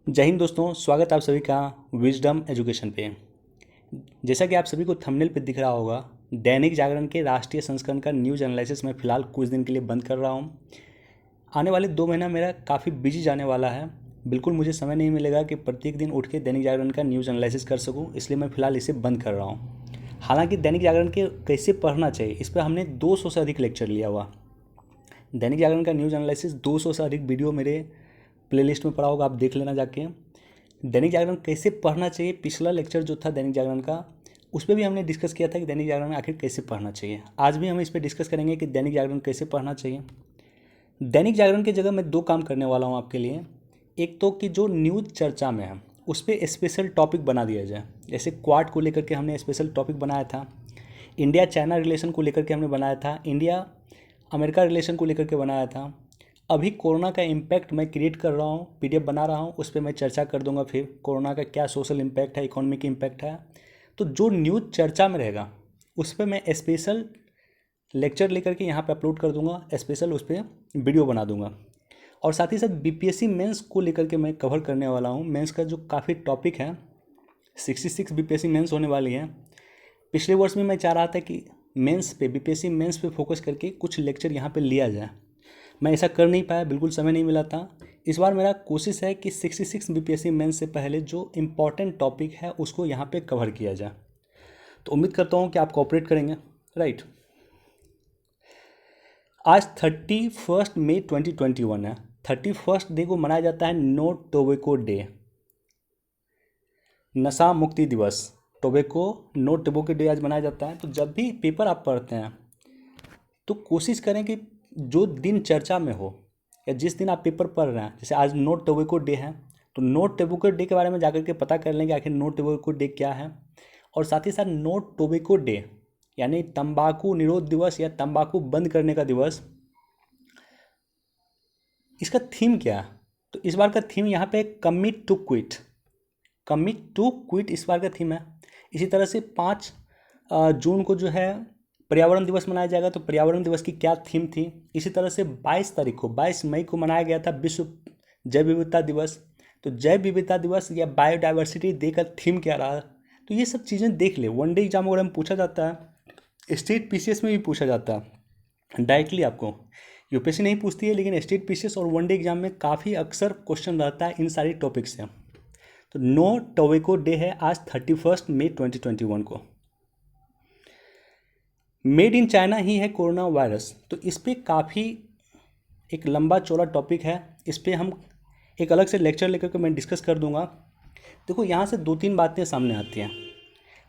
जय हिंद दोस्तों, स्वागत है आप सभी का विजडम एजुकेशन पे। जैसा कि आप सभी को थंबनेल पे दिख रहा होगा, दैनिक जागरण के राष्ट्रीय संस्करण का न्यूज़ एनालिसिस मैं फ़िलहाल कुछ दिन के लिए बंद कर रहा हूँ। आने वाले 2 महीना मेरा काफ़ी बिजी जाने वाला है। बिल्कुल मुझे समय नहीं मिलेगा कि प्रत्येक दिन उठ के दैनिक जागरण का न्यूज़ एनालिसिस कर सकूँ, इसलिए मैं फ़िलहाल इसे बंद कर रहा हूँ। हालांकि दैनिक जागरण के कैसे पढ़ना चाहिए इस पर हमने 200 से अधिक लेक्चर लिया हुआ। दैनिक जागरण का न्यूज़ एनालिसिस 200 से अधिक वीडियो मेरे प्लेलिस्ट में पड़ा होगा, आप देख लेना जाके। दैनिक जागरण कैसे पढ़ना चाहिए, पिछला लेक्चर जो था दैनिक जागरण का, उस पर भी हमने डिस्कस किया था कि दैनिक जागरण आखिर कैसे पढ़ना चाहिए। आज भी हम इस पर डिस्कस करेंगे कि दैनिक जागरण कैसे पढ़ना चाहिए। दैनिक जागरण की जगह मैं 2 काम करने वाला हूँ आपके लिए। एक तो कि जो न्यूज़ चर्चा में है उस पर स्पेशल टॉपिक बना दिया जाए। जैसे क्वाड को लेकर के हमने स्पेशल टॉपिक बनाया था, इंडिया चाइना रिलेशन को लेकर के हमने बनाया था, इंडिया अमेरिका रिलेशन को लेकर के बनाया था। अभी कोरोना का इम्पैक्ट मैं क्रिएट कर रहा हूँ, पीडीएफ बना रहा हूँ, उस पर मैं चर्चा कर दूंगा। फिर कोरोना का क्या सोशल इम्पैक्ट है, इकोनॉमिक इम्पैक्ट है। तो जो न्यूज़ चर्चा में रहेगा उस पर मैं स्पेशल लेक्चर लेकर के यहाँ पे अपलोड कर दूंगा, स्पेशल उस पर वीडियो बना दूंगा। और साथ ही साथ बीपीएससी मेंस को लेकर के मैं कवर करने वाला हूँ। मेंस का जो काफ़ी टॉपिक है, 66 बीपीएससी मेंस होने वाली है। पिछले वर्ष में मैं चाह रहा था कि मेंस पे, बीपीएससी मेंस पे फोकस करके कुछ लेक्चर यहाँ पे लिया जाए। मैं ऐसा कर नहीं पाया, बिल्कुल समय नहीं मिला था। इस बार मेरा कोशिश है कि 66 बीपीएससी मेंस से पहले जो इम्पॉर्टेंट टॉपिक है उसको यहाँ पे कवर किया जाए। तो उम्मीद करता हूँ कि आप कोऑपरेट करेंगे। राइट, आज 31 मई 2021 है। 31 डे को मनाया जाता है नो टोबैको डे, नशा मुक्ति दिवस। टोबैको नो टोबैको डे आज मनाया जाता है। तो जब भी पेपर आप पढ़ते हैं तो कोशिश करें कि जो दिन चर्चा में हो या जिस दिन आप पेपर पढ़ रहे हैं, जैसे आज नो टोबैको डे है तो नो टोबैको डे के बारे में जाकर के पता कर लें कि आखिर नो टोबैको डे क्या है। और साथ ही साथ नो टोबैको डे यानी तंबाकू निरोध दिवस या तंबाकू बंद करने का दिवस, इसका थीम क्या है? तो इस बार का थीम यहाँ पे commit to quit, commit to quit इस बार का थीम है। इसी तरह से 5 जून को जो है पर्यावरण दिवस मनाया जाएगा। तो पर्यावरण दिवस की क्या थीम थी? इसी तरह से 22 तारीख को, 22 मई को मनाया गया था विश्व जैव विविधता दिवस। तो जैव विविधता दिवस या बायोडाइवर्सिटी डे का थीम क्या रहा? तो ये सब चीज़ें देख ले। वन डे एग्जाम वगैरह में पूछा जाता है, स्टेट पीसीएस में भी पूछा जाता है डायरेक्टली। आपको यूपीएससी नहीं पूछती है, लेकिन स्टेट पीसीएस और वन डे एग्जाम में काफ़ी अक्सर क्वेश्चन रहता है इन सारी टॉपिक से। तो नो टोबैको डे है आज 31 मई 2021 को। मेड इन चाइना ही है कोरोना वायरस। तो इस पर काफ़ी एक लंबा चौड़ा टॉपिक है, इस पर हम एक अलग से लेक्चर लेकर के मैं डिस्कस कर दूंगा। देखो, यहाँ से 2-3 बातें सामने आती हैं।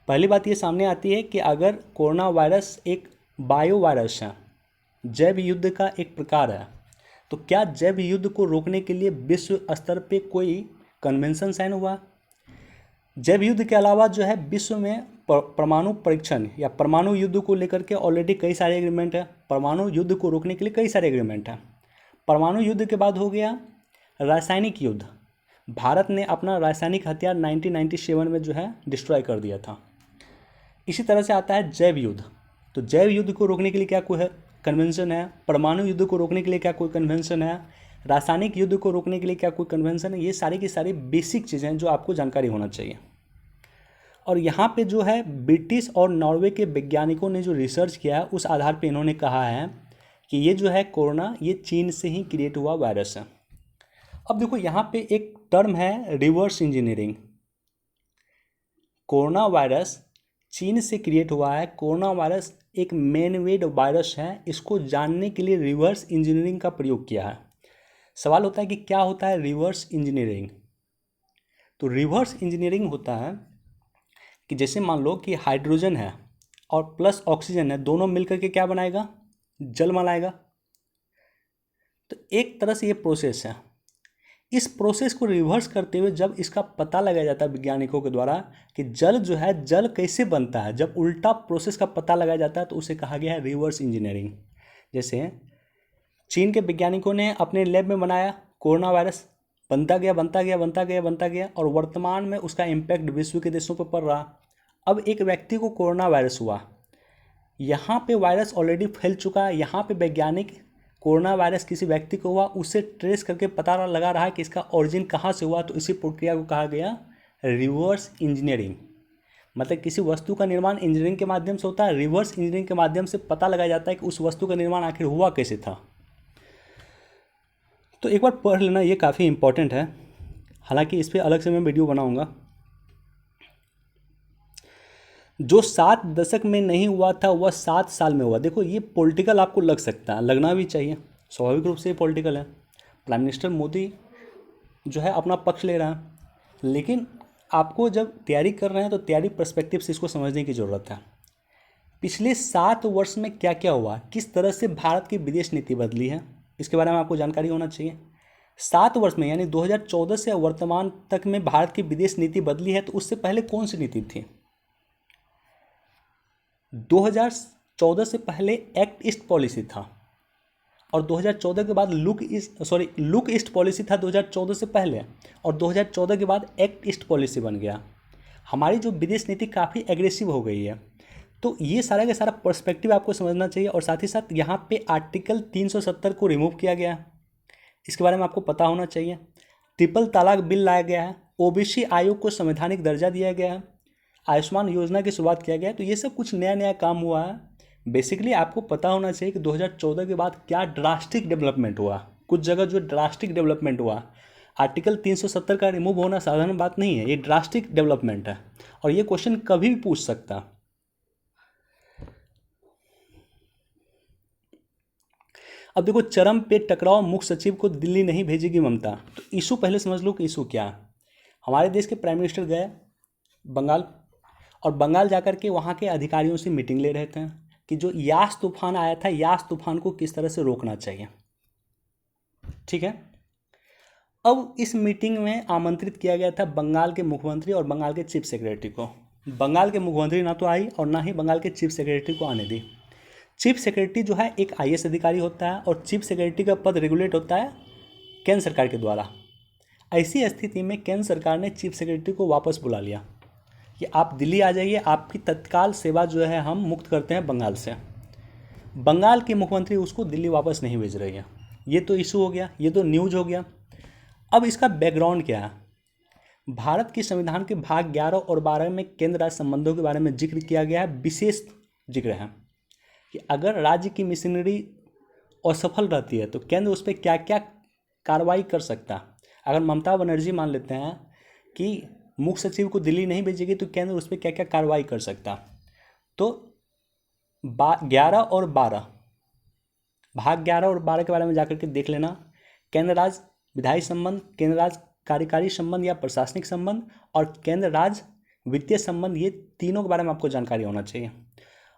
पहली बात ये सामने आती है कि अगर कोरोना वायरस एक बायो वायरस है, जैव युद्ध का एक प्रकार है, तो क्या जैव युद्ध को रोकने के लिए विश्व स्तर पे कोई कन्वेंशन साइन हुआ? जैव युद्ध के अलावा जो है विश्व में परमाणु परीक्षण या परमाणु युद्ध को लेकर के ऑलरेडी कई सारे एग्रीमेंट है। परमाणु युद्ध को रोकने के लिए कई सारे एग्रीमेंट हैं। परमाणु युद्ध के बाद हो गया रासायनिक युद्ध। भारत ने अपना रासायनिक हथियार 1997 में जो है डिस्ट्रॉय कर दिया था। इसी तरह से आता है जैव युद्ध। तो जैव युद्ध को रोकने के लिए क्या कोई कन्वेंशन है? परमाणु युद्ध को रोकने के लिए क्या कोई कन्वेंशन है? रासायनिक युद्ध को रोकने के लिए क्या कोई कन्वेंशन है? ये सारी की सारी बेसिक चीज़ें हैं जो आपको जानकारी होना चाहिए। और यहाँ पे जो है ब्रिटिश और नॉर्वे के वैज्ञानिकों ने जो रिसर्च किया है उस आधार पे इन्होंने कहा है कि ये जो है कोरोना, ये चीन से ही क्रिएट हुआ वायरस है। अब देखो, यहाँ पे एक टर्म है रिवर्स इंजीनियरिंग। कोरोना वायरस चीन से क्रिएट हुआ है। कोरोना वायरस एक मैन मेड वायरस है। इसको जानने के लिए रिवर्स इंजीनियरिंग का प्रयोग किया है। सवाल होता है कि क्या होता है रिवर्स इंजीनियरिंग? तो रिवर्स इंजीनियरिंग होता है कि जैसे मान लो कि हाइड्रोजन है और प्लस ऑक्सीजन है, दोनों मिलकर के क्या बनाएगा? जल बनाएगा। तो एक तरह से ये प्रोसेस है। इस प्रोसेस को रिवर्स करते हुए जब इसका पता लगाया जाता है वैज्ञानिकों के द्वारा कि जल जो है, जल कैसे बनता है, जब उल्टा प्रोसेस का पता लगाया जाता है तो उसे कहा गया है रिवर्स इंजीनियरिंग। जैसे चीन के वैज्ञानिकों ने अपने लैब में बनाया, कोरोना वायरस बनता गया बनता गया बनता गया बनता गया और वर्तमान में उसका इम्पैक्ट विश्व के देशों पर पड़ रहा। अब एक व्यक्ति को कोरोना वायरस हुआ, यहाँ पे वायरस ऑलरेडी फैल चुका है, यहाँ पे वैज्ञानिक कोरोना वायरस किसी व्यक्ति को हुआ, उसे ट्रेस करके पता लगा रहा है कि इसका ओरिजिन कहाँ से हुआ, तो इसी प्रक्रिया को कहा गया रिवर्स इंजीनियरिंग। मतलब किसी वस्तु का निर्माण इंजीनियरिंग के माध्यम से होता है, रिवर्स इंजीनियरिंग के माध्यम से पता लगाया जाता है कि उस वस्तु का निर्माण आखिर हुआ कैसे था। तो एक बार पढ़ लेना, ये काफ़ी इंपॉर्टेंट है, हालांकि इस पर अलग से मैं वीडियो बनाऊंगा। जो 7 दशक में नहीं हुआ था वह 7 साल में हुआ। देखो ये पॉलिटिकल आपको लग सकता है, लगना भी चाहिए, स्वाभाविक रूप से ये पॉलिटिकल है। प्राइम मिनिस्टर मोदी जो है अपना पक्ष ले रहा है, लेकिन आपको जब तैयारी कर रहे हैं तो तैयारी पर्सपेक्टिव से इसको समझने की ज़रूरत है। पिछले 7 वर्ष में क्या क्या हुआ, किस तरह से भारत की विदेश नीति बदली है, इसके बारे में आपको जानकारी होना चाहिए। 7 वर्ष में यानी 2014 से वर्तमान तक में भारत की विदेश नीति बदली है, तो उससे पहले कौन सी नीति थी? 2014 से पहले एक्ट ईस्ट पॉलिसी था, और 2014 के बाद लुक ईस्ट पॉलिसी था 2014 से पहले, और 2014 के बाद एक्ट ईस्ट पॉलिसी बन गया। हमारी जो विदेश नीति काफ़ी एग्रेसिव हो गई है। तो ये सारा का सारा पर्सपेक्टिव आपको समझना चाहिए। और साथ ही साथ यहाँ पे आर्टिकल 370 को रिमूव किया गया है, इसके बारे में आपको पता होना चाहिए। ट्रिपल तलाक बिल लाया गया है, ओबीसी आयोग को संवैधानिक दर्जा दिया गया है, आयुष्मान योजना की शुरुआत किया गया है। तो ये सब कुछ नया नया काम हुआ है। बेसिकली आपको पता होना चाहिए कि 2014 के बाद क्या ड्रास्टिक डेवलपमेंट हुआ, कुछ जगह जो ड्रास्टिक डेवलपमेंट हुआ। आर्टिकल 370 का रिमूव होना साधारण बात नहीं है, ये ड्रास्टिक डेवलपमेंट है, और ये क्वेश्चन कभी भी पूछ सकता। अब देखो, चरम पे टकराव, मुख्य सचिव को दिल्ली नहीं भेजेगी ममता। तो इशू पहले समझ लो कि इशू क्या है। हमारे देश के प्राइम मिनिस्टर गए बंगाल, और बंगाल जाकर के वहाँ के अधिकारियों से मीटिंग ले रहे थे कि जो यास तूफान आया था, यास तूफान को किस तरह से रोकना चाहिए। ठीक है, अब इस मीटिंग में आमंत्रित किया गया था बंगाल के मुख्यमंत्री और बंगाल के चीफ सेक्रेटरी को। बंगाल के मुख्यमंत्री ना तो आई और ना ही बंगाल के चीफ सेक्रेटरी को आने दी। चीफ सेक्रेटरी जो है एक आईएएस अधिकारी होता है, और चीफ सेक्रेटरी का पद रेगुलेट होता है केंद्र सरकार के द्वारा। ऐसी स्थिति में केंद्र सरकार ने चीफ सेक्रेटरी को वापस बुला लिया कि आप दिल्ली आ जाइए, आपकी तत्काल सेवा जो है हम मुक्त करते हैं बंगाल से। बंगाल के मुख्यमंत्री उसको दिल्ली वापस नहीं भेज रही है। ये तो इशू हो गया, ये तो न्यूज हो गया। अब इसका बैकग्राउंड क्या है? भारत के संविधान के भाग 11 और 12 में केंद्र राज्य संबंधों के बारे में जिक्र किया गया है। विशेष जिक्र है कि अगर राज्य की मशीनरी असफल रहती है तो केंद्र उस पर क्या क्या कार्रवाई कर सकता है। अगर ममता बनर्जी मान लेते हैं कि मुख्य सचिव को दिल्ली नहीं भेजेगी तो केंद्र उस पर क्या क्या कार्रवाई कर सकता। तो 11 और 12, भाग 11 और 12 के बारे में जाकर के देख लेना। केंद्र राज्य विधायी संबंध, केंद्र राज्य कार्यकारी संबंध या प्रशासनिक संबंध, और केंद्र राज्य वित्तीय संबंध, ये तीनों के बारे में आपको जानकारी होना चाहिए।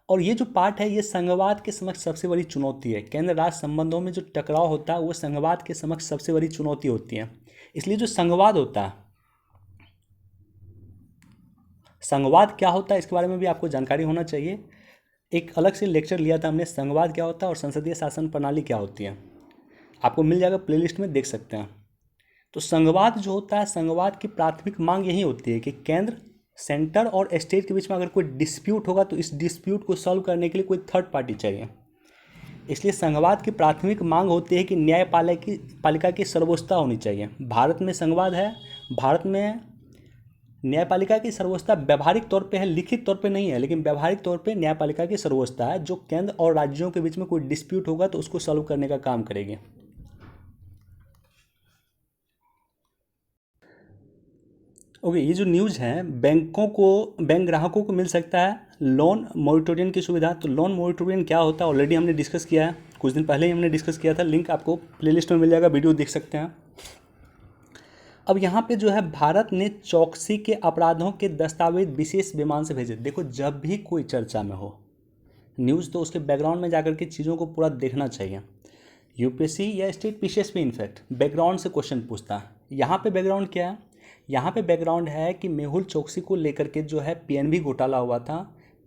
और ये जो पार्ट है, ये संघवाद के समक्ष सबसे बड़ी चुनौती है। केंद्र राज्य संबंधों में जो टकराव होता है वो संघवाद के समक्ष सबसे बड़ी चुनौती होती है। इसलिए जो संघवाद होता है, संघवाद क्या होता है इसके बारे में भी आपको जानकारी होना चाहिए। एक अलग से लेक्चर लिया था हमने, संघवाद क्या होता है और संसदीय शासन प्रणाली क्या होती है, आपको मिल जाएगा प्लेलिस्ट में, देख सकते हैं। तो संघवाद जो होता है, संघवाद की प्राथमिक मांग यही होती है कि केंद्र, सेंटर और स्टेट के बीच में अगर कोई डिस्प्यूट होगा तो इस डिस्प्यूट को सॉल्व करने के लिए कोई थर्ड पार्टी चाहिए। इसलिए संघवाद की प्राथमिक मांग होती है कि न्यायपालिका की सर्वोच्चता होनी चाहिए। भारत में संघवाद है, भारत में न्यायपालिका की सर्वोच्चता व्यावहारिक तौर पे है, लिखित तौर पे नहीं है, लेकिन व्यावहारिक तौर पे न्यायपालिका की सर्वोच्चता है, जो केंद्र और राज्यों के बीच में कोई डिस्प्यूट होगा तो उसको सॉल्व करने का काम करेगी। ओके, ये जो न्यूज़ है, बैंक ग्राहकों को मिल सकता है लोन मोरेटोरियम की सुविधा। तो लोन मोरेटोरियम क्या होता है ऑलरेडी हमने डिस्कस किया है, कुछ दिन पहले ही हमने डिस्कस किया था। लिंक आपको प्लेलिस्ट में मिल जाएगा, वीडियो देख सकते हैं। अब यहाँ पे जो है, भारत ने चौकसी के अपराधों के दस्तावेज विशेष विमान से भेजे। देखो, जब भी कोई चर्चा में हो न्यूज़ तो उसके बैकग्राउंड में जाकर के चीज़ों को पूरा देखना चाहिए। यूपीएससी या स्टेट पीसीएस भी इनफैक्ट बैकग्राउंड से क्वेश्चन पूछता है। यहाँ पे बैकग्राउंड क्या है? यहाँ पे बैकग्राउंड है कि मेहुल चोकसी को लेकर के जो है पीएनबी घोटाला हुआ था।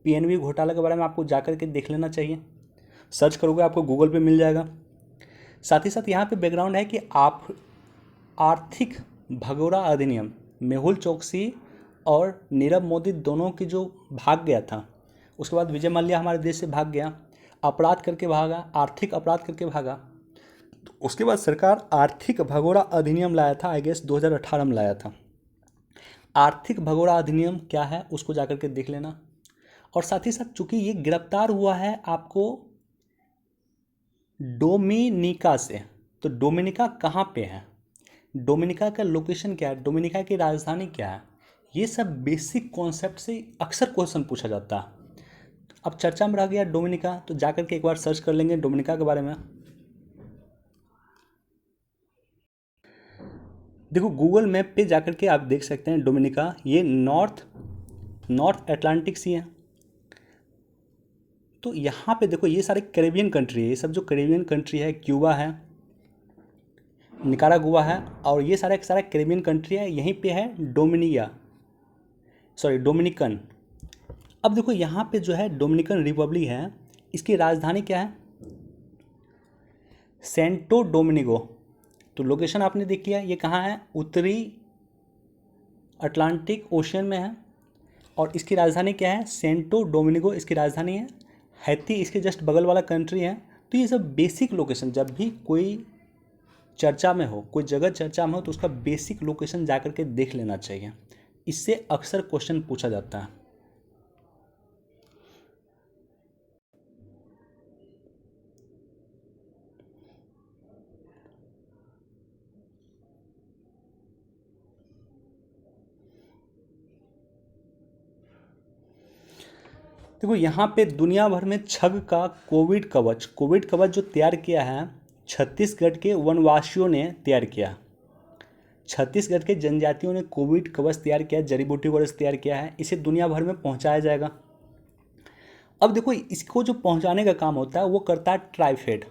पीएनबी घोटाला के बारे में आपको जाकर के देख लेना चाहिए, सर्च करोगे आपको गूगल पे मिल जाएगा। साथ ही साथ यहाँ पे बैकग्राउंड है कि आप आर्थिक भगोड़ा अधिनियम, मेहुल चोकसी और नीरव मोदी दोनों की जो भाग गया था, उसके बाद विजय माल्या हमारे देश से भाग गया, अपराध करके भागा, आर्थिक अपराध करके भागा। तो उसके बाद सरकार आर्थिक भगोड़ा अधिनियम लाया था, आई गेस 2018 में लाया था। आर्थिक भगोड़ा अधिनियम क्या है उसको जाकर के देख लेना। और साथ ही साथ चूंकि ये गिरफ्तार हुआ है आपको डोमिनिका से, तो डोमिनिका कहाँ पे है, डोमिनिका का लोकेशन क्या है, डोमिनिका की राजधानी क्या है, ये सब बेसिक कॉन्सेप्ट से अक्सर क्वेश्चन पूछा जाता है। अब चर्चा में रह गया डोमिनिका, तो जाकर के एक बार सर्च कर लेंगे डोमिनिका के बारे में। देखो गूगल मैप पे जाकर के आप देख सकते हैं डोमिनिका, ये नॉर्थ अटलांटिक सी है। तो यहाँ पे देखो ये सारे कैरेबियन कंट्री है, ये सब जो कैरेबियन कंट्री है, क्यूबा है, निकारागुआ है, और ये सारा सारा कैरेबियन कंट्री है, यहीं पे है डोमिनिकन। अब देखो यहाँ पे जो है डोमिनिकन रिपब्लिक है, इसकी राजधानी क्या है, सेंटो डोमिनिगो। तो लोकेशन आपने देख लिया, ये कहाँ है, उत्तरी अटलांटिक ओशियन में है, और इसकी राजधानी क्या है, सेंटो डोमिनिगो इसकी राजधानी है। हैती इसके जस्ट बगल वाला कंट्री है। तो ये सब बेसिक लोकेशन, जब भी कोई चर्चा में हो, कोई जगह चर्चा में हो, तो उसका बेसिक लोकेशन जाकर के देख लेना चाहिए, इससे अक्सर क्वेश्चन पूछा जाता है। देखो यहाँ पे दुनिया भर में छग का कोविड कवच जो तैयार किया है, छत्तीसगढ़ के वनवासियों ने तैयार किया। छत्तीसगढ़ के जनजातियों ने कोविड कवच तैयार किया, जड़ी बूटी कवच तैयार किया है, इसे दुनिया भर में पहुंचाया जाएगा। अब देखो इसको जो पहुंचाने का काम होता है वो करता है ट्राइफेड,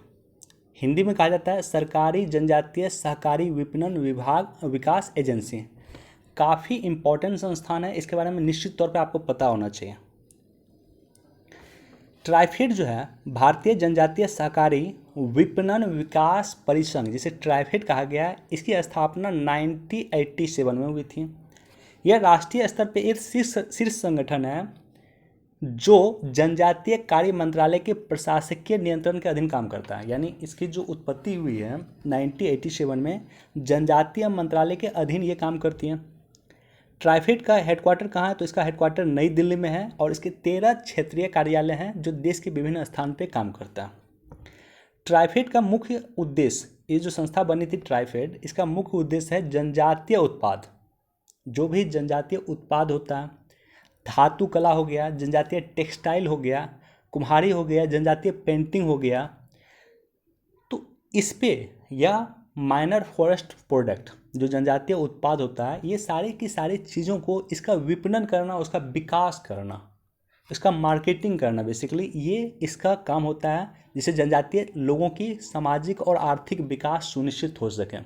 हिंदी में कहा जाता है सरकारी जनजातीय सहकारी विपणन विभाग विकास एजेंसी। काफ़ी इंपॉर्टेंट संस्थान है, इसके बारे में निश्चित तौर पे आपको पता होना चाहिए। ट्राइफेड जो है भारतीय जनजातीय सहकारी विपणन विकास परिसंघ, जिसे ट्राइफेड कहा गया है, इसकी स्थापना 1987 में हुई थी। यह राष्ट्रीय स्तर पे एक शीर्ष संगठन है जो जनजातीय कार्य मंत्रालय के प्रशासकीय नियंत्रण के अधीन काम करता है। यानी इसकी जो उत्पत्ति हुई है 1987 में, जनजातीय मंत्रालय के अधीन ये काम करती है। ट्राइफेड का हेडक्वार्टर कहाँ है, तो इसका हेडक्वार्टर नई दिल्ली में है, और इसके 13 क्षेत्रीय कार्यालय हैं जो देश के विभिन्न स्थान पर काम करता है। ट्राइफेड का मुख्य उद्देश्य, ये जो संस्था बनी थी ट्राइफेड, इसका मुख्य उद्देश्य है जनजातीय उत्पाद, जो भी जनजातीय उत्पाद होता है, धातु कला हो गया, जनजातीय टेक्सटाइल हो गया, कुम्हारी हो गया, जनजातीय पेंटिंग हो गया, तो इस पे, या माइनर फॉरेस्ट प्रोडक्ट, जो जनजातीय उत्पाद होता है, ये सारी की सारी चीज़ों को इसका विपणन करना, उसका विकास करना, इसका मार्केटिंग करना, बेसिकली ये इसका काम होता है, जिससे जनजातीय लोगों की सामाजिक और आर्थिक विकास सुनिश्चित हो सके।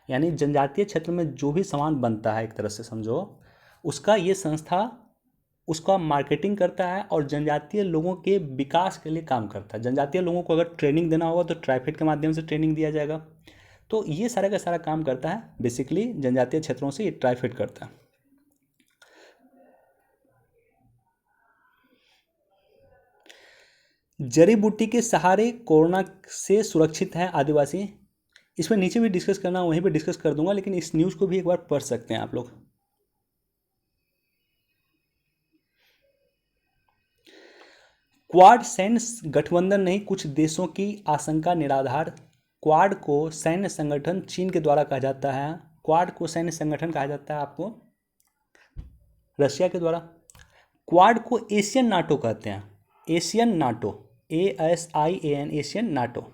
यानी जनजातीय क्षेत्र में जो भी सामान बनता है, एक तरह से समझो, उसका ये संस्था उसका मार्केटिंग करता है और जनजातीय लोगों के विकास के लिए काम करता है। जनजातीय लोगों को अगर ट्रेनिंग देना होगा तो ट्राइफेड के माध्यम से ट्रेनिंग दिया जाएगा। तो ये सारा का सारा काम करता है, बेसिकली जनजातीय क्षेत्रों से ये ट्राइफेड करता है। जड़ी बूटी के सहारे कोरोना से सुरक्षित है आदिवासी। इसमें नीचे भी डिस्कस करना, वहीं पे डिस्कस कर दूंगा, लेकिन इस न्यूज़ को भी एक बार पढ़ सकते हैं आप लोग। क्वाड सैन्य गठबंधन नहीं, कुछ देशों की आशंका निराधार। क्वाड को सैन्य संगठन चीन के द्वारा कहा जाता है। क्वाड को सैन्य संगठन कहा जाता है आपको रशिया के द्वारा। क्वाड को एशियन नाटो कहते हैं, Asian NATO, ASIAN, Asian NATO,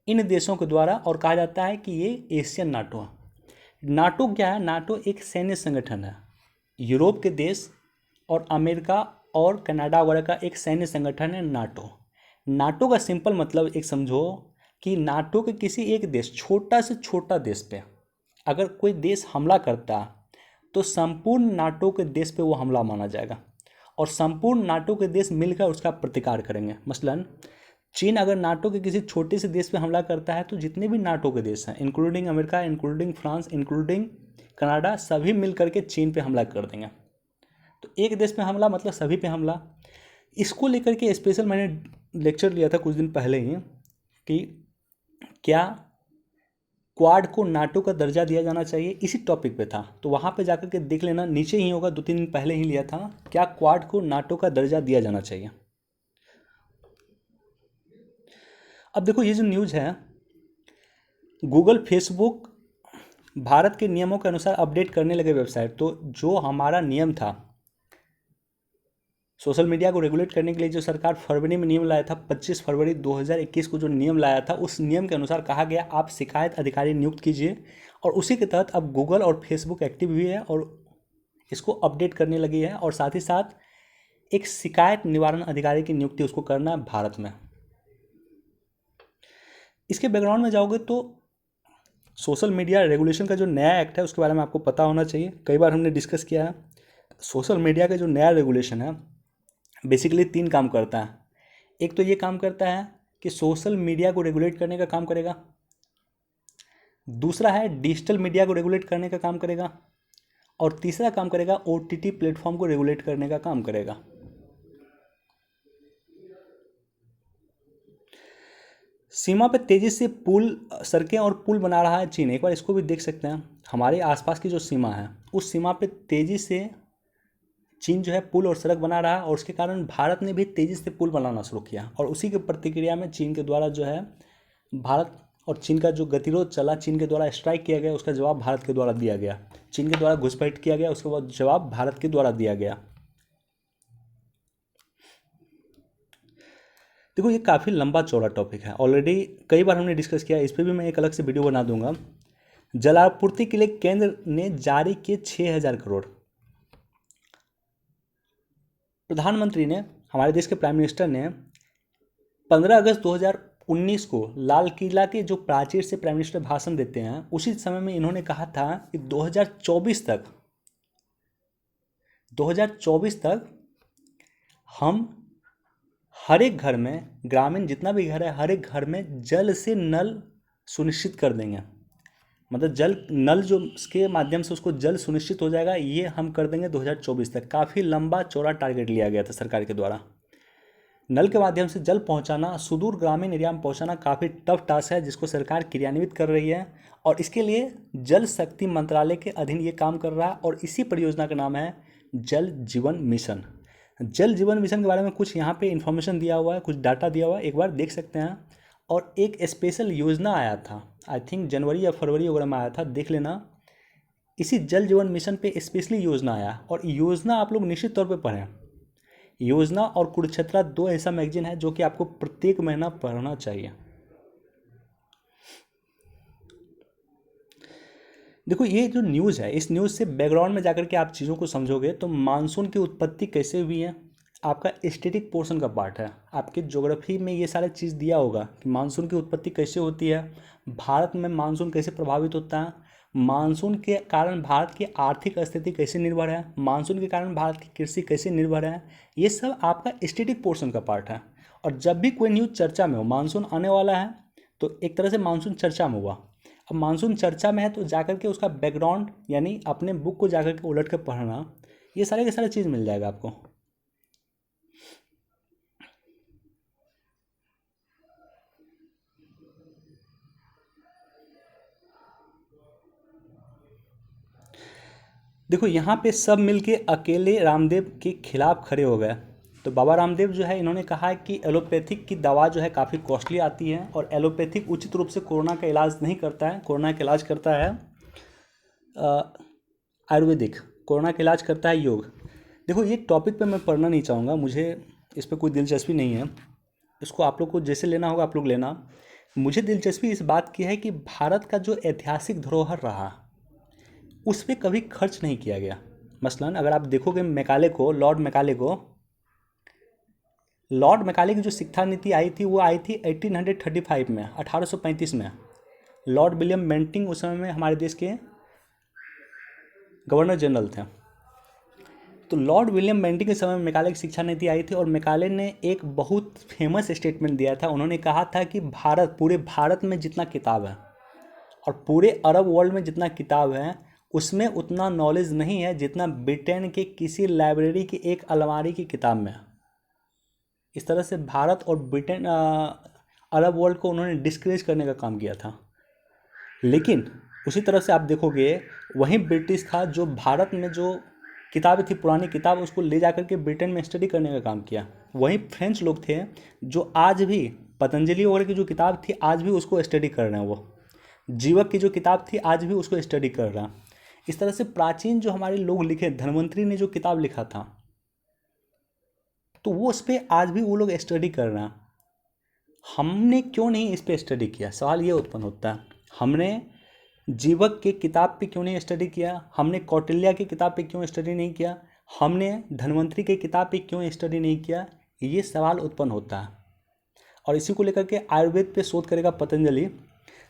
इन देशों के द्वारा, और कहा जाता है कि ये एशियन नाटो है। नाटो क्या है, नाटो एक सैन्य संगठन है, यूरोप के देश और अमेरिका और कनाडा वगैरह का एक सैन्य संगठन है नाटो। नाटो का सिंपल मतलब एक समझो कि नाटो के किसी एक देश, छोटा से छोटा देश पे अगर कोई देश हमला करता तो संपूर्ण नाटो के देश पे वो हमला माना जाएगा, और संपूर्ण नाटो के देश मिलकर उसका प्रतिकार करेंगे। मसलन चीन अगर नाटो के किसी छोटे से देश पे हमला करता है तो जितने भी नाटो के देश हैं, including America, including France, including Canada, सभी मिल करके चीन पे हमला कर देंगे। तो एक देश पे हमला मतलब सभी पे हमला। इसको लेकर के स्पेशल मैंने लेक्चर लिया था कुछ दिन पहले ही, कि क्या क्वाड को नाटो का दर्जा दिया जाना चाहिए, इसी टॉपिक पे था। तो वहाँ पे जाकर के देख लेना, नीचे ही होगा, 2-3 दिन पहले ही लिया था, क्या क्वाड को नाटो का दर्जा दिया जाना चाहिए। अब देखो ये जो न्यूज़ है, गूगल फेसबुक भारत के नियमों के अनुसार अपडेट करने लगे वेबसाइट। तो जो हमारा नियम था सोशल मीडिया को रेगुलेट करने के लिए, जो सरकार फरवरी में नियम लाया था, 25 फरवरी 2021 को जो नियम लाया था, उस नियम के अनुसार कहा गया आप शिकायत अधिकारी नियुक्त कीजिए, और उसी के तहत अब गूगल और फेसबुक एक्टिव हुई है और इसको अपडेट करने लगी है, और साथ ही साथ एक शिकायत निवारण अधिकारी की नियुक्ति उसको करना है भारत में। इसके बैकग्राउंड में जाओगे तो सोशल मीडिया रेगुलेशन का जो नया एक्ट है उसके बारे में आपको पता होना चाहिए, कई बार हमने डिस्कस किया है। सोशल मीडिया का जो नया रेगुलेशन है बेसिकली 3 काम करता है। एक तो ये काम करता है कि सोशल मीडिया को रेगुलेट करने का काम करेगा, दूसरा है डिजिटल मीडिया को रेगुलेट करने का काम करेगा, और तीसरा काम करेगा OTT प्लेटफॉर्म को रेगुलेट करने का काम करेगा। सीमा पर तेज़ी से पुल, सड़कें और पुल बना रहा है चीन। एक बार इसको भी देख सकते हैं, हमारे आसपास की जो सीमा है उस सीमा पे तेज़ी से चीन जो है पुल और सड़क बना रहा है, और उसके कारण भारत ने भी तेज़ी से पुल बनाना शुरू किया, और उसी के प्रतिक्रिया में चीन के द्वारा जो है भारत और चीन का जो गतिरोध चला, चीन के द्वारा स्ट्राइक किया गया, उसका जवाब भारत के द्वारा दिया गया। चीन के द्वारा घुसपैठ किया गया, उसके बाद जवाब भारत के द्वारा दिया गया। देखो ये काफ़ी लंबा चौड़ा टॉपिक है, ऑलरेडी कई बार हमने डिस्कस किया, इस पर भी मैं एक अलग से वीडियो बना दूंगा। जलापूर्ति के लिए केंद्र ने जारी किए 6,000 करोड़। प्रधानमंत्री ने, हमारे देश के प्राइम मिनिस्टर ने 15 अगस्त 2019 को लाल किला के जो प्राचीर से प्राइम मिनिस्टर भाषण देते हैं, उसी समय में इन्होंने कहा था कि 2024 तक हम हर एक घर में, ग्रामीण जितना भी घर है, हर एक घर में जल से नल सुनिश्चित कर देंगे। मतलब जल नल जो उसके माध्यम से उसको जल सुनिश्चित हो जाएगा, ये हम कर देंगे 2024 तक। काफ़ी लंबा चौड़ा टारगेट लिया गया था सरकार के द्वारा। नल के माध्यम से जल पहुंचाना, सुदूर ग्रामीण एरिया में पहुंचाना काफ़ी टफ टास्क है, जिसको सरकार क्रियान्वित कर रही है, और इसके लिए जल शक्ति मंत्रालय के अधीन ये काम कर रहा है, और इसी परियोजना का नाम है जल जीवन मिशन। जल जीवन मिशन के बारे में कुछ यहाँ पे इन्फॉर्मेशन दिया हुआ है, कुछ डाटा दिया हुआ है, एक बार देख सकते हैं। और एक स्पेशल योजना आया था, आई थिंक जनवरी या फरवरी वगैरह में आया था, देख लेना। इसी जल जीवन मिशन पे स्पेशली योजना आया, और योजना आप लोग निश्चित तौर पे पढ़ें। योजना और कुरुक्षेत्रा 2 ऐसा मैगजीन है जो कि आपको प्रत्येक महीना पढ़ना चाहिए। देखो ये जो न्यूज़ है, इस न्यूज़ से बैकग्राउंड में जाकर के आप चीज़ों को समझोगे तो मानसून की उत्पत्ति कैसे हुई है आपका स्टैटिक पोर्शन का पार्ट है। आपके ज्योग्राफी में ये सारा चीज़ दिया होगा कि मानसून की उत्पत्ति कैसे होती है, भारत में मानसून कैसे प्रभावित होता है, मानसून के कारण भारत की आर्थिक स्थिति कैसे निर्भर है, मानसून के कारण भारत की कृषि कैसे निर्भर है, ये सब आपका स्टैटिक पोर्शन का पार्ट है। और जब भी कोई न्यूज़ चर्चा में हो, मानसून आने वाला है तो एक तरह से मानसून चर्चा में हुआ। अब मानसून चर्चा में है तो जाकर के उसका बैकग्राउंड यानी अपने बुक को जाकर के उलट कर पढ़ना, ये सारे के सारे चीज़ मिल जाएगा आपको। देखो यहाँ पे सब मिलके अकेले रामदेव के खिलाफ खड़े हो गए। तो बाबा रामदेव जो है, इन्होंने कहा है कि एलोपैथिक की दवा जो है काफ़ी कॉस्टली आती है, और एलोपैथिक उचित रूप से कोरोना का इलाज नहीं करता है। कोरोना का इलाज करता है आयुर्वेदिक, कोरोना का इलाज करता है योग। देखो ये टॉपिक पे मैं पढ़ना नहीं चाहूँगा, मुझे इस पर कोई दिलचस्पी नहीं है। इसको आप लोग को जैसे लेना होगा आप लोग लेना। मुझे दिलचस्पी इस बात की है कि भारत का जो ऐतिहासिक धरोहर रहा उस पर कभी खर्च नहीं किया गया। मसलन अगर आप देखोगे मैकाले को, लॉर्ड मैकाले की जो शिक्षा नीति आई थी वो आई थी 1835 में, 1835 में। लॉर्ड विलियम बेंटिंग उस समय में हमारे देश के गवर्नर जनरल थे। तो लॉर्ड विलियम बेंटिंग के समय में मैकाले की शिक्षा नीति आई थी, और मैकाले ने एक बहुत फेमस स्टेटमेंट दिया था। उन्होंने कहा था कि पूरे भारत में जितना किताब है और पूरे अरब वर्ल्ड में जितना किताब है उसमें उतना नॉलेज नहीं है जितना ब्रिटेन के किसी लाइब्रेरी की एक अलमारी की किताब में। इस तरह से भारत और ब्रिटेन अरब वर्ल्ड को उन्होंने डिस्करेज करने का काम किया था। लेकिन उसी तरह से आप देखोगे वहीं ब्रिटिश था जो भारत में जो किताबें थी, पुरानी किताब, उसको ले जा करके ब्रिटेन में स्टडी करने का काम किया। वहीं फ्रेंच लोग थे जो आज भी पतंजलि वगैरह की जो किताब थी आज भी उसको स्टडी कर रहे हैं। वो जीवक की जो किताब थी आज भी उसको स्टडी कर रहा है। इस तरह से प्राचीन जो हमारे लोग लिखे, धन्वंतरी ने जो किताब लिखा था तो वो उस पर आज भी वो लोग स्टडी कर रहे हैं। हमने क्यों नहीं इस पर स्टडी किया, सवाल ये उत्पन्न होता है। हमने जीवक के किताब पे क्यों नहीं स्टडी किया, हमने कौटिल्य की किताब पे क्यों स्टडी नहीं किया, हमने धन्वंतरी की किताब पे क्यों स्टडी नहीं किया, ये सवाल उत्पन्न होता है। और इसी को लेकर के आयुर्वेद पे शोध करेगा पतंजलि।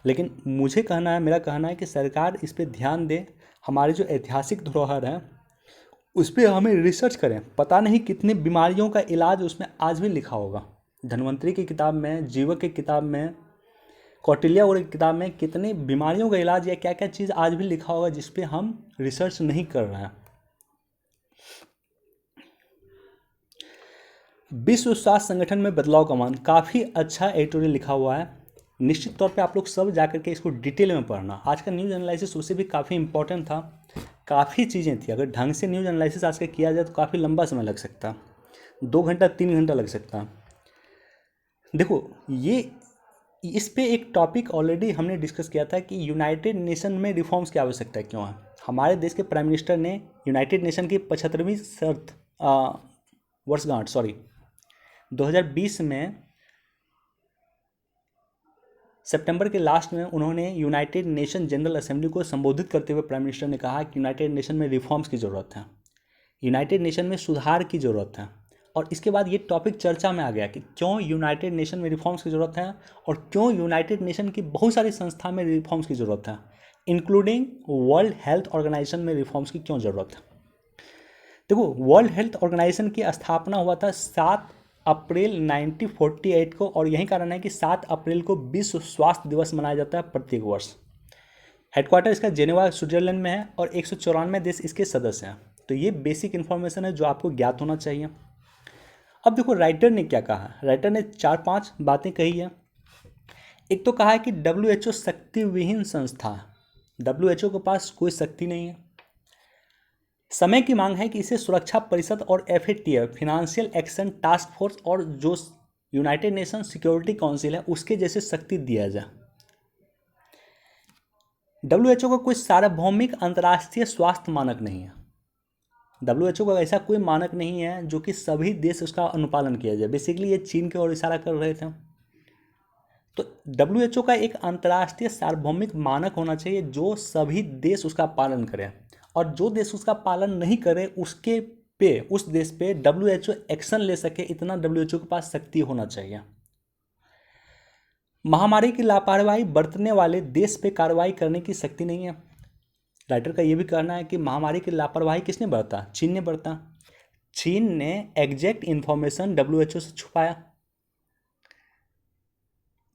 लेकिन मुझे कहना है, मेरा कहना है कि सरकार इस पर ध्यान दे। हमारी जो ऐतिहासिक धरोहर है उस पर हमें रिसर्च करें। पता नहीं कितनी बीमारियों का इलाज उसमें आज भी लिखा होगा। धन्वंतरी की किताब में, जीवक की किताब में, कौटिल्य और की किताब में कितनी बीमारियों का इलाज या क्या क्या चीज़ आज भी लिखा होगा जिस पे हम रिसर्च नहीं कर रहे हैं। विश्व स्वास्थ्य संगठन में बदलाव का मान, काफ़ी अच्छा एडिटोरियल लिखा हुआ है। निश्चित तौर पे आप लोग सब जाकर के इसको डिटेल में पढ़ना। आज का न्यूज़ एनालिसिस उससे भी काफ़ी इंपॉर्टेंट था, काफ़ी चीज़ें थी। अगर ढंग से न्यूज़ एनालिसिस आज का किया जाए तो काफ़ी लंबा समय लग सकता, 2 घंटा 3 घंटा लग सकता। देखो ये इस पे एक टॉपिक ऑलरेडी हमने डिस्कस किया था कि यूनाइटेड नेशन में रिफॉर्म्स की आवश्यकता क्यों है। हमारे देश के प्राइम मिनिस्टर ने यूनाइटेड नेशन की 75वीं वर्षगांठ 2020 में सितंबर के लास्ट में उन्होंने यूनाइटेड नेशन जनरल असेंबली को संबोधित करते हुए प्राइम मिनिस्टर ने कहा कि यूनाइटेड नेशन में रिफॉर्म्स की ज़रूरत है, यूनाइटेड नेशन में सुधार की ज़रूरत है। और इसके बाद ये टॉपिक चर्चा में आ गया कि क्यों यूनाइटेड नेशन में रिफॉर्म्स की ज़रूरत है और क्यों यूनाइटेड नेशन की बहुत सारी संस्था में रिफॉर्म्स की ज़रूरत है, इंक्लूडिंग वर्ल्ड हेल्थ ऑर्गेनाइजेशन में रिफॉर्म्स की क्यों ज़रूरत है। देखो वर्ल्ड हेल्थ ऑर्गेनाइजेशन की स्थापना हुआ था 7 अप्रैल 1948 को, और यही कारण है कि 7 अप्रैल को विश्व स्वास्थ्य दिवस मनाया जाता है प्रत्येक वर्ष। हेडक्वार्टर इसका जेनेवा स्विट्जरलैंड में है और 194 देश इसके सदस्य हैं। तो ये बेसिक इन्फॉर्मेशन है जो आपको ज्ञात होना चाहिए। अब देखो राइटर ने क्या कहा। राइटर ने 4-5 बातें कही है। एक तो कहा है कि WHO शक्ति विहीन संस्था है, WHO के पास कोई शक्ति नहीं है। समय की मांग है कि इसे सुरक्षा परिषद और FATF financial action task force और जो यूनाइटेड नेशन सिक्योरिटी काउंसिल है उसके जैसे शक्ति दिया जाए। WHO का कोई सार्वभौमिक अंतर्राष्ट्रीय स्वास्थ्य मानक नहीं है। WHO का ऐसा कोई मानक नहीं है जो कि सभी देश उसका अनुपालन किया जाए। बेसिकली ये चीन की ओर इशारा कर रहे थे। तो WHO का एक अंतर्राष्ट्रीय सार्वभौमिक मानक होना चाहिए जो सभी देश उसका पालन करें, और जो देश उसका पालन नहीं करे उसके पे, उस देश पे WHO एक्शन ले सके, इतना WHO के पास शक्ति होना चाहिए। महामारी की लापरवाही बरतने वाले देश पे कार्रवाई करने की शक्ति नहीं है। राइटर का ये भी कहना है कि महामारी की लापरवाही किसने बरता, चीन ने बरता। चीन ने एग्जैक्ट इन्फॉर्मेशन WHO से छुपाया।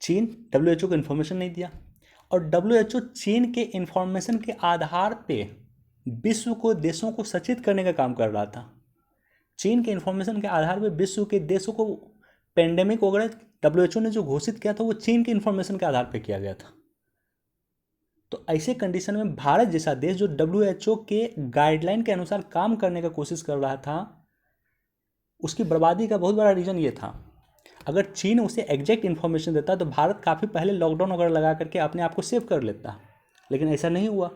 चीन WHO को इन्फॉर्मेशन नहीं दिया, और WHO चीन के इन्फॉर्मेशन के आधार पे विश्व को, देशों को सचेत करने का काम कर रहा था। चीन के इन्फॉर्मेशन के आधार पे विश्व के देशों को पेंडेमिक वगैरह WHO ने जो घोषित किया था वो चीन के इन्फॉर्मेशन के आधार पे किया गया था। तो ऐसे कंडीशन में भारत जैसा देश जो WHO के गाइडलाइन के अनुसार काम करने का कोशिश कर रहा था, उसकी बर्बादी का बहुत बड़ा रीज़न ये था। अगर चीन उसे एग्जैक्ट इन्फॉर्मेशन देता तो भारत काफ़ी पहले लॉकडाउन वगैरह लगा करके अपने आप को सेव कर लेता, लेकिन ऐसा नहीं हुआ।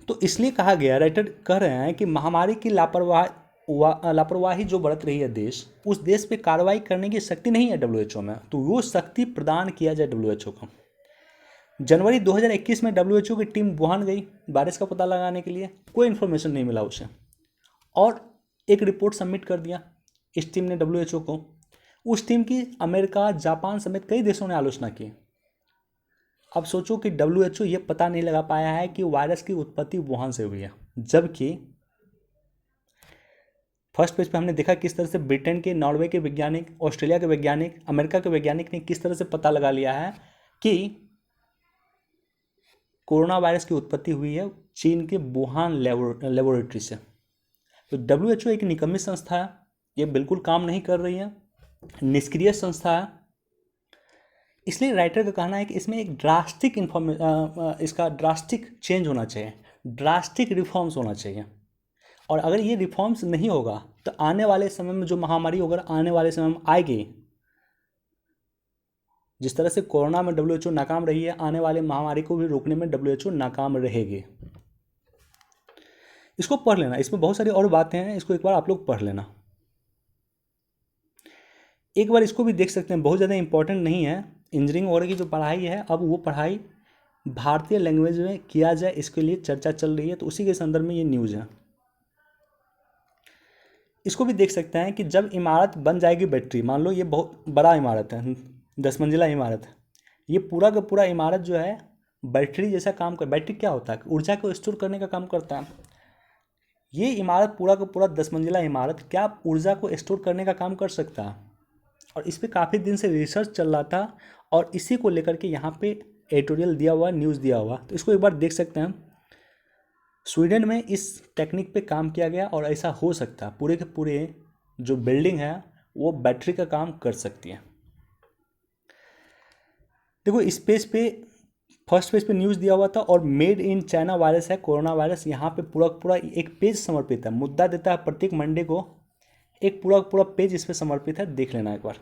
तो इसलिए कहा गया, राइटर कह रहे हैं कि महामारी की लापरवाही जो बरत रही है देश, उस देश पे कार्रवाई करने की शक्ति नहीं है WHO में, तो वो शक्ति प्रदान किया जाए WHO को। जनवरी 2021 में WHO की टीम वुहान गई वायरस का पता लगाने के लिए, कोई इन्फॉर्मेशन नहीं मिला उसे, और एक रिपोर्ट सबमिट कर दिया इस टीम ने WHO को। उस टीम की अमेरिका, जापान समेत कई देशों ने आलोचना की। अब सोचो कि WHO ये पता नहीं लगा पाया है कि वायरस की उत्पत्ति वुहान से हुई है, जबकि फर्स्ट पेज पे हमने देखा किस तरह से ब्रिटेन के, नॉर्वे के वैज्ञानिक, ऑस्ट्रेलिया के वैज्ञानिक, अमेरिका के वैज्ञानिक ने किस तरह से पता लगा लिया है कि कोरोना वायरस की उत्पत्ति हुई है चीन के वुहान लेबोरेटरी से। तो WHO एक निकम्मी संस्था है, ये बिल्कुल काम नहीं कर रही है, निष्क्रिय संस्था है। इसलिए राइटर का कहना है कि इसमें एक ड्रास्टिक इसका ड्रास्टिक चेंज होना चाहिए, ड्रास्टिक रिफॉर्म्स होना चाहिए। और अगर ये रिफॉर्म्स नहीं होगा तो आने वाले समय में जो महामारी अगर आने वाले समय में आएगी, जिस तरह से कोरोना में WHO नाकाम रही है, आने वाले महामारी को भी रोकने में WHO नाकाम रहेगी। इसको पढ़ लेना, इसमें बहुत सारी और बातें हैं, इसको एक बार आप लोग पढ़ लेना। एक बार इसको भी देख सकते हैं, बहुत ज़्यादा इंपॉर्टेंट नहीं है। इंजीनियरिंग वगैरह की जो पढ़ाई है, अब वो पढ़ाई भारतीय लैंग्वेज में किया जाए, इसके लिए चर्चा चल रही है, तो उसी के संदर्भ में ये न्यूज़ है। इसको भी देख सकते हैं कि जब इमारत बन जाएगी बैटरी, मान लो ये बहुत बड़ा इमारत है, 10 मंजिला इमारत है, ये पूरा का पूरा इमारत जो है बैटरी जैसा काम कर, बैटरी क्या होता है, ऊर्जा को स्टोर करने का काम करता है। ये इमारत पूरा का पूरा 10 मंजिला इमारत क्या ऊर्जा को स्टोर करने का काम कर सकता है? और इस पर काफ़ी दिन से रिसर्च चल रहा था, और इसी को लेकर के यहाँ पे एडिटोरियल दिया हुआ, न्यूज़ दिया हुआ, तो इसको एक बार देख सकते हैं। स्वीडन में इस टेक्निक पे काम किया गया और ऐसा हो सकता है, पूरे के पूरे जो बिल्डिंग है वो बैटरी का काम कर सकती है। देखो इस पेज पे, फर्स्ट पेज पे न्यूज़ दिया हुआ था, और मेड इन चाइना वायरस है, कोरोना वायरस, यहाँ पे पूरा पूरा एक पेज समर्पित है, मुद्दा देता है प्रत्येक मंडे को, एक पूरा पूरा पेज इस पे समर्पित है, देख लेना एक बार।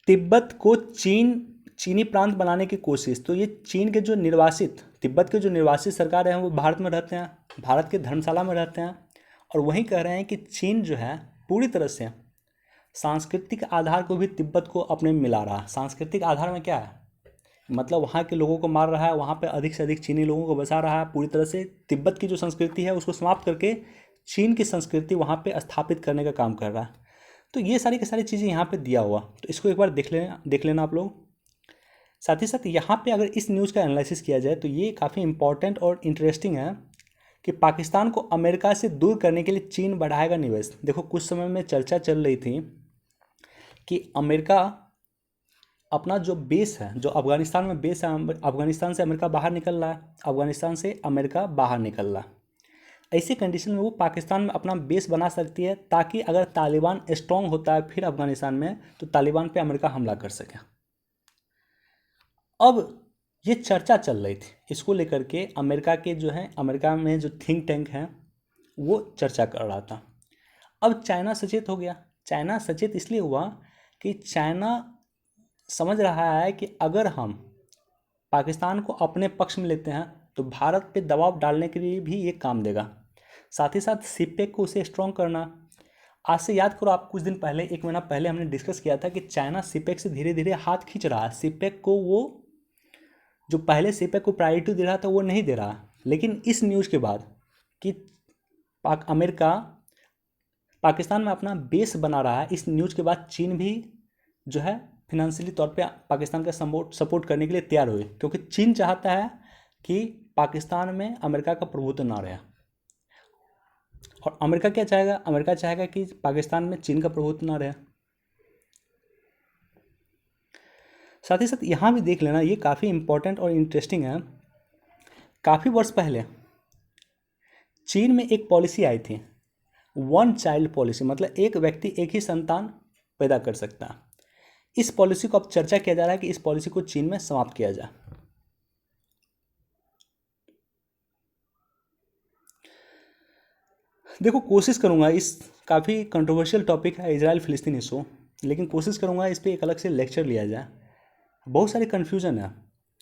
तिब्बत को चीनी प्रांत बनाने की कोशिश, तो ये चीन के जो निर्वासित, तिब्बत के जो निर्वासित सरकार हैं वो भारत में रहते हैं, भारत के धर्मशाला में रहते हैं, और वहीं कह रहे हैं कि चीन जो है पूरी तरह से सांस्कृतिक आधार को भी तिब्बत को अपने में मिला रहा है। सांस्कृतिक आधार में क्या है, मतलब वहाँ के लोगों को मार रहा है, वहाँ पे अधिक से अधिक चीनी लोगों को बसा रहा है, पूरी तरह से तिब्बत की जो संस्कृति है उसको समाप्त करके चीन की संस्कृति वहाँ पे स्थापित करने का काम कर रहा है। तो ये सारी की सारी चीज़ें यहाँ पे दिया हुआ, तो इसको एक बार देख लेना आप लोग। साथ ही साथ यहाँ पे अगर इस न्यूज़ का एनालिसिस किया जाए तो ये काफ़ी इंपॉर्टेंट और इंटरेस्टिंग है कि पाकिस्तान को अमेरिका से दूर करने के लिए चीन बढ़ाएगा निवेश। देखो कुछ समय में चर्चा चल रही थी कि अमेरिका अपना जो बेस है, जो अफगानिस्तान में बेस है, अफगानिस्तान से अमेरिका बाहर निकल रहा है, अफगानिस्तान से अमेरिका बाहर निकल रहा है। ऐसी कंडीशन में वो पाकिस्तान में अपना बेस बना सकती है, ताकि अगर तालिबान स्ट्रांग होता है फिर अफगानिस्तान में, तो तालिबान पे अमेरिका हमला कर सके। अब ये चर्चा चल रही थी, इसको लेकर के अमेरिका के जो है, अमेरिका में जो थिंक टैंक हैं वो चर्चा कर रहा था। अब चाइना सचेत हो गया। चाइना सचेत इसलिए हुआ कि चाइना समझ रहा है कि अगर हम पाकिस्तान को अपने पक्ष में लेते हैं तो भारत पे दबाव डालने के लिए भी ये काम देगा। साथ ही साथ सीपेक को उसे स्ट्रॉन्ग करना। आज से याद करो, आप कुछ दिन पहले, एक महीना पहले हमने डिस्कस किया था कि चाइना सीपेक से धीरे धीरे हाथ खींच रहा है। सीपेक को वो जो पहले सीपेक को प्रायोरिटी दे रहा था वो नहीं दे रहा, लेकिन इस न्यूज़ के बाद कि अमेरिका पाकिस्तान में अपना बेस बना रहा है, इस न्यूज़ के बाद चीन भी जो है फिनेंशियली तौर पे पाकिस्तान का सपोर्ट करने के लिए तैयार हुए, क्योंकि चीन चाहता है कि पाकिस्तान में अमेरिका का प्रभुत्व ना रहे। और अमेरिका क्या चाहेगा, अमेरिका चाहेगा कि पाकिस्तान में चीन का प्रभुत्व ना रहे। साथ ही साथ यहाँ भी देख लेना, ये काफ़ी इंपॉर्टेंट और इंटरेस्टिंग है। काफ़ी वर्ष पहले चीन में एक पॉलिसी आई थी, वन चाइल्ड पॉलिसी, मतलब एक व्यक्ति एक ही संतान पैदा कर सकता है। इस पॉलिसी को अब चर्चा किया जा रहा है कि इस पॉलिसी को चीन में समाप्त किया जाए। देखो कोशिश करूँगा, इस काफ़ी कंट्रोवर्शियल टॉपिक है इजराइल फिलिस्तीन इशू, लेकिन कोशिश करूँगा इस पर एक अलग से लेक्चर लिया जाए। बहुत सारे कन्फ्यूज़न है,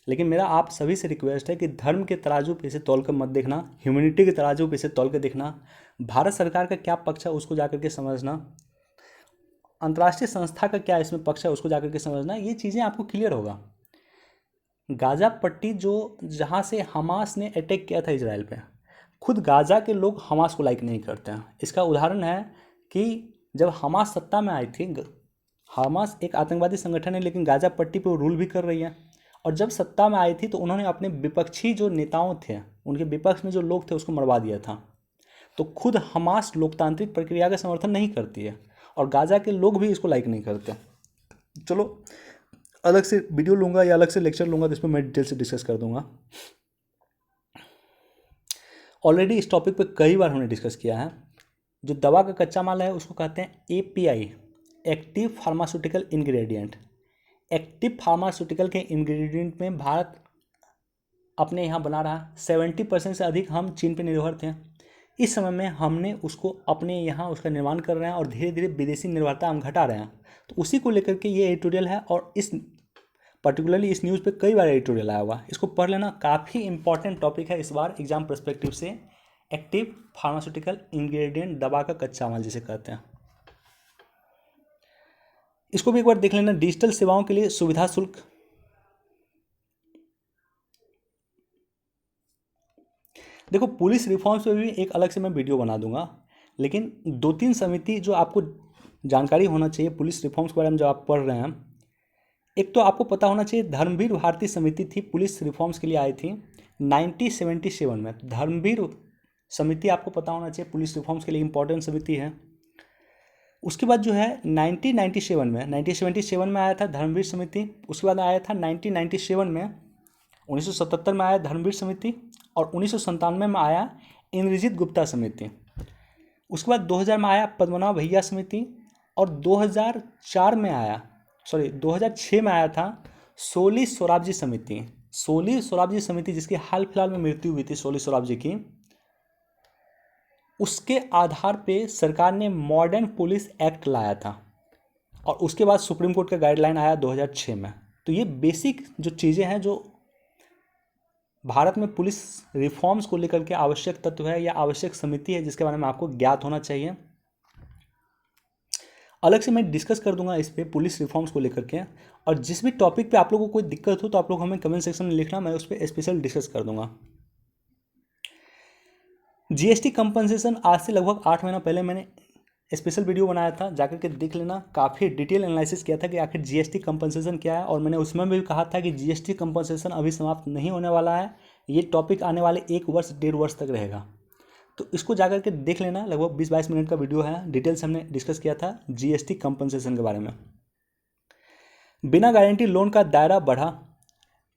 लेकिन मेरा आप सभी से रिक्वेस्ट है कि धर्म के तराजू पे इसे तौल कर मत देखना, ह्यूमैनिटी के तराजू पे इसे तौल कर देखना, भारत सरकार का क्या पक्ष है उसको जाकर के समझना, अंतर्राष्ट्रीय संस्था का क्या इसमें पक्ष है उसको जाकर के समझना। ये चीज़ें आपको क्लियर होगा। गाज़ा पट्टी जो जहाँ से हमास ने अटैक किया था इजराइल पे, खुद गाज़ा के लोग हमास को लाइक नहीं करते हैं। इसका उदाहरण है कि जब हमास सत्ता में आई थी, हमास एक आतंकवादी संगठन है लेकिन गाज़ा पट्टी पे वो रूल भी कर रही है, और जब सत्ता में आई थी तो उन्होंने अपने विपक्षी जो नेताओं थे, उनके विपक्ष में जो लोग थे उसको मरवा दिया था। तो खुद हमास लोकतांत्रिक प्रक्रिया का समर्थन नहीं करती है, और गाज़ा के लोग भी इसको लाइक नहीं करते। चलो अलग से वीडियो लूँगा या अलग से लेक्चर लूँगा तो इस पर मैं डिटेल से डिस्कस कर दूँगा। ऑलरेडी इस टॉपिक पे कई बार हमने डिस्कस किया है। जो दवा का कच्चा माल है उसको कहते हैं API, active pharmaceutical ingredient. Active pharmaceutical के इंग्रेडिएंट में भारत अपने यहाँ बना रहा। 70% से अधिक हम चीन पर निर्भर थे। इस समय में हमने उसको अपने यहाँ उसका निर्माण कर रहे हैं और धीरे धीरे विदेशी निर्भरता हम घटा रहे हैं। तो उसी को लेकर के ये एडिटोरियल है, और इस पर्टिकुलरली इस न्यूज़ पे कई बार एडिटोरियल आया हुआ। इसको पढ़ लेना, काफ़ी इंपॉर्टेंट टॉपिक है इस बार एग्जाम पर्सपेक्टिव से। एक्टिव फार्मास्यूटिकल इंग्रेडिएंट, दवा का कच्चा माल जिसे कहते हैं। इसको भी एक बार देख लेना। डिजिटल सेवाओं के लिए सुविधा शुल्क। देखो, पुलिस रिफॉर्म्स पे भी एक अलग से मैं वीडियो बना दूंगा, लेकिन 2-3 समिति जो आपको जानकारी होना चाहिए पुलिस रिफॉर्म्स के बारे में जब आप पढ़ रहे हैं। एक तो आपको पता होना चाहिए धर्मवीर भारती समिति थी, पुलिस रिफॉर्म्स के लिए आई थी 1977 में। धर्मवीर समिति आपको पता होना चाहिए, पुलिस रिफॉर्म्स के लिए इंपॉर्टेंट समिति है। उसके बाद जो है 1977 में आया था धर्मवीर समिति। उसके बाद आया था 1997 में, 1977 में आया धर्मवीर समिति, और 1997 में आया इंद्रजीत गुप्ता समिति। उसके बाद 2000 में आया पद्मनाभ भैया समिति, और 2006 में आया था सोली सोराबजी समिति। सोली सोराबजी समिति जिसकी हाल फिलहाल में मृत्यु हुई थी सोली सोराबजी की, उसके आधार पे सरकार ने मॉडर्न पुलिस एक्ट लाया था, और उसके बाद सुप्रीम कोर्ट का गाइडलाइन आया 2006 में। तो ये बेसिक जो चीज़ें हैं जो भारत में पुलिस रिफॉर्म्स को लेकर के आवश्यक तत्व है या आवश्यक समिति है, जिसके बारे में आपको ज्ञात होना चाहिए। अलग से मैं डिस्कस कर दूंगा इस पे पुलिस रिफॉर्म्स को लेकर के, और जिस भी टॉपिक पे आप लोगों को कोई दिक्कत हो तो आप लोग हमें कमेंट सेक्शन में लिखना, मैं उस पर स्पेशल डिस्कस कर दूंगा। जीएसटी कंपनसेशन, आज से लगभग 8 महीना पहले मैंने स्पेशल वीडियो बनाया था, जाकर के देख लेना। काफ़ी डिटेल एनालिसिस किया था कि आखिर जीएसटी कंपनसेशन क्या है, और मैंने उसमें भी कहा था कि जीएसटी कंपनसेशन अभी समाप्त नहीं होने वाला है, ये टॉपिक आने वाले 1 वर्ष 1.5 वर्ष तक रहेगा। तो इसको जाकर के देख लेना, लगभग 20-22 मिनट का वीडियो है, डिटेल से हमने डिस्कस किया था जीएसटी कंपनसेशन के बारे में। बिना गारंटी लोन का दायरा बढ़ा,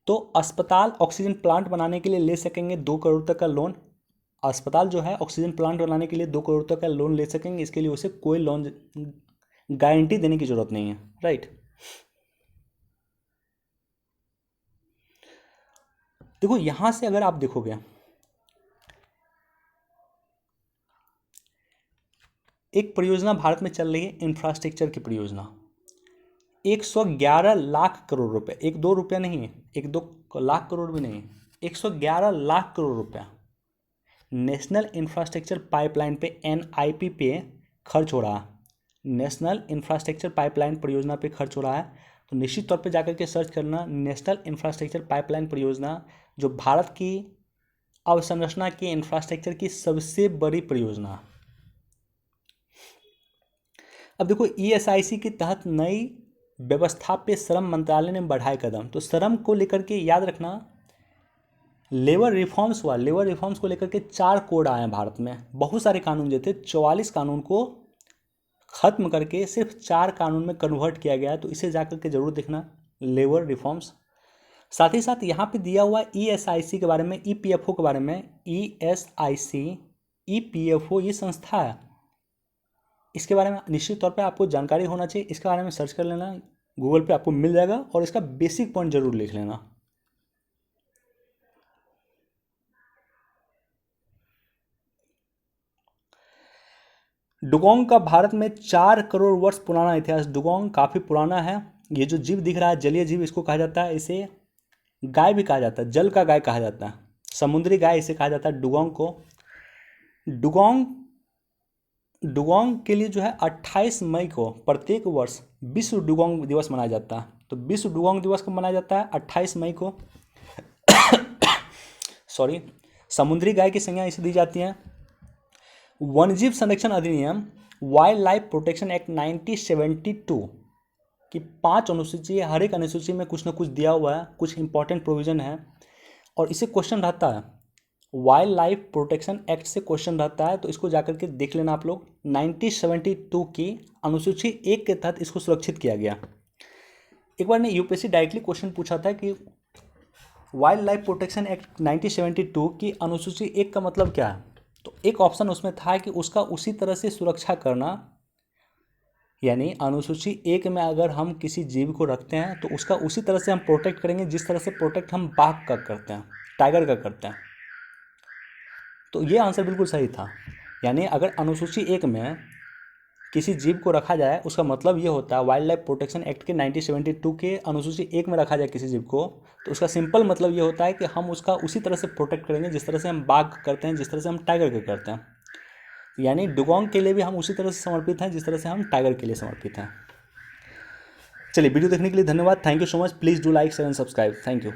तो अस्पताल ऑक्सीजन प्लांट बनाने के लिए ले सकेंगे 2 करोड़ तक का लोन। अस्पताल जो है ऑक्सीजन प्लांट बनाने के लिए 2 करोड़ तक का लोन ले सकेंगे। इसके लिए उसे कोई लोन गारंटी देने की जरूरत नहीं है, राइट। देखो, यहां से अगर आप देखोगे, एक परियोजना भारत में चल रही है इंफ्रास्ट्रक्चर की परियोजना, 111 लाख करोड़ रुपए, 1-2 रुपया नहीं है, 1-2 लाख करोड़ भी नहीं, 111 लाख करोड़ रुपया नेशनल इंफ्रास्ट्रक्चर पाइपलाइन पे, एनआईपी पे खर्च हो रहा है। नेशनल इंफ्रास्ट्रक्चर पाइपलाइन परियोजना पे खर्च हो रहा है। तो निश्चित तौर पे जाकर के सर्च करना, नेशनल इंफ्रास्ट्रक्चर पाइपलाइन परियोजना, जो भारत की अवसंरचना की इंफ्रास्ट्रक्चर की सबसे बड़ी परियोजना। अब देखो, ईएसआईसी के तहत नई व्यवस्था पे श्रम मंत्रालय ने बढ़ाए कदम। तो श्रम को लेकर के याद रखना, लेबर रिफॉर्म्स हुआ, लेबर रिफॉर्म्स को लेकर के 4 कोड आए हैं भारत में। बहुत सारे कानून जो थे, 44 कानून को खत्म करके सिर्फ 4 कानून में कन्वर्ट किया गया है। तो इसे जाकर के जरूर देखना, लेबर रिफॉर्म्स। साथ ही साथ यहाँ पे दिया हुआ ईएसआईसी के बारे में, ईपीएफओ के बारे में। ईएसआईसी, ईपीएफओ ये संस्था है, इसके बारे में निश्चित तौर पे आपको जानकारी होना चाहिए। इसके बारे में सर्च कर लेना, गूगल पे आपको मिल जाएगा, और इसका बेसिक पॉइंट जरूर लिख लेना। डुगोंग का भारत में 4 करोड़ वर्ष पुराना इतिहास। डुगोंग काफ़ी पुराना है। ये जो जीव दिख रहा है जलीय जीव, इसको कहा जाता है, इसे गाय भी कहा जाता है, जल का गाय कहा जाता है, समुद्री गाय इसे कहा जाता है डुगोंग को। डुगोंग के लिए जो है 28 मई को प्रत्येक वर्ष विश्व डुगोंग दिवस मनाया जाता है। तो विश्व डुगोंग दिवस कब मनाया जाता है? 28 मई को। सॉरी, समुद्री गाय की संज्ञा इसे दी जाती है। वन्यजीव संरक्षण अधिनियम, वाइल्ड लाइफ प्रोटेक्शन एक्ट 1972 की 5 अनुसूची है। हर एक अनुसूची में कुछ ना कुछ दिया हुआ है, कुछ इंपॉर्टेंट प्रोविजन है, और इसे क्वेश्चन रहता है। वाइल्ड लाइफ प्रोटेक्शन एक्ट से क्वेश्चन रहता है, तो इसको जाकर के देख लेना आप लोग। 1972 की अनुसूची 1 के तहत इसको सुरक्षित किया गया। एक बार ने यूपीएससी डायरेक्टली क्वेश्चन पूछा था कि वाइल्ड लाइफ प्रोटेक्शन एक्ट 1972 की अनुसूची 1 का मतलब क्या है। तो एक ऑप्शन उसमें था कि उसका उसी तरह से सुरक्षा करना, यानी अनुसूची एक में अगर हम किसी जीव को रखते हैं तो उसका उसी तरह से हम प्रोटेक्ट करेंगे जिस तरह से प्रोटेक्ट हम बाघ का करते हैं, टाइगर का करते हैं। तो ये आंसर बिल्कुल सही था। यानी अगर अनुसूची एक में किसी जीव को रखा जाए, उसका मतलब ये होता है, वाइल्ड लाइफ प्रोटेक्शन एक्ट के 1972 के अनुसूची एक में रखा जाए किसी जीव को, तो उसका सिंपल मतलब ये होता है कि हम उसका उसी तरह से प्रोटेक्ट करेंगे जिस तरह से हम बाघ करते हैं, जिस तरह से हम टाइगर के करते हैं। यानी डुगोंग के लिए भी हम उसी तरह से समर्पित हैं जिस तरह से हम टाइगर के लिए समर्पित हैं। चलिए, वीडियो देखने के लिए धन्यवाद। Thank you so much. Please do like share and subscribe. Thank you.